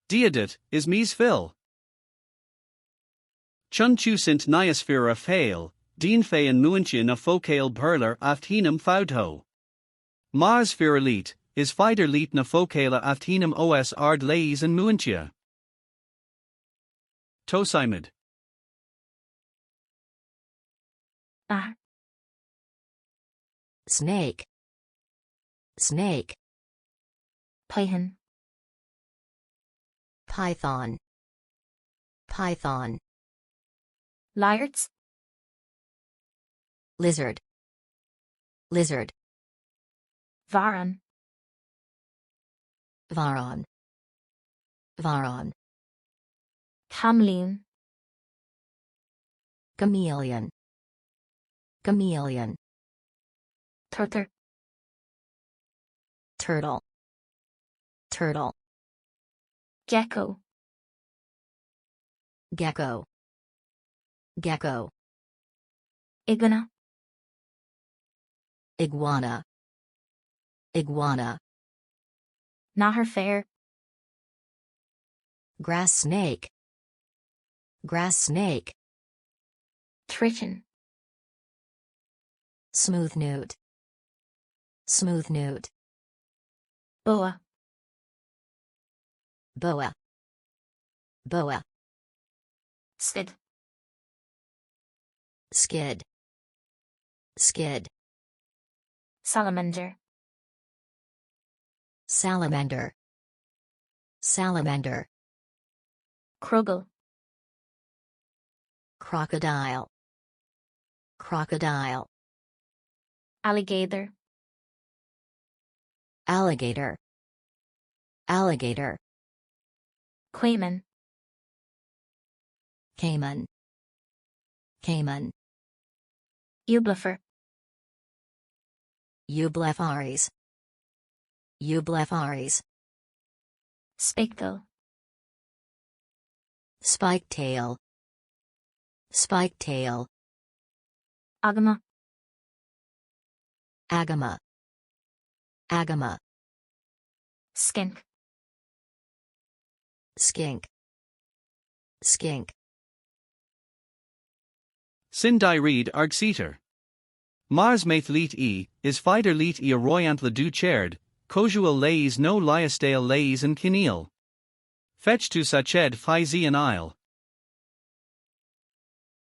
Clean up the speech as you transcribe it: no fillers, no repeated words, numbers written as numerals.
Deireadh, is mís fill. Chun túsint niosféar a féil, dín fé an nuintje na fócéil bhéarlar afthinam fáudtho. Mars fear elite, is fider leet na fócéile afthinam os ard leis an nuintje. Tosaimid. Snake. Snake. Python. Python. Python. Laghairt. Lizard. Lizard. Varan. Varan. Varan. Chameleon. Chameleon. Chameleon. Turtar. Turtle. Turtle. Gecko. Gecko. Gecko. Iguana. Iguana. Iguana. Nathair féir. Grass snake. Grass snake. Triton. Smooth newt. Smooth newt. Boa. Boa. Boa. Skid. Skid. Skid. Salamander. Salamander. Salamander. Crogall. Crocodile. Crocodile. Ailigéadar. Alligator. Alligator. Cayman. Cayman. Cayman. Eublefar. Eublefaris. Eublefaris. Spiketail. Spiketail. Spiketail. Agama. Agama. Agama. Skink. Skink. Skink. Sin Deireadh arg seater. Mars maith leet is fider leet a royant le du cherd, cosual leis no liasdale leis and kineal. Fetch to sached fi an isle.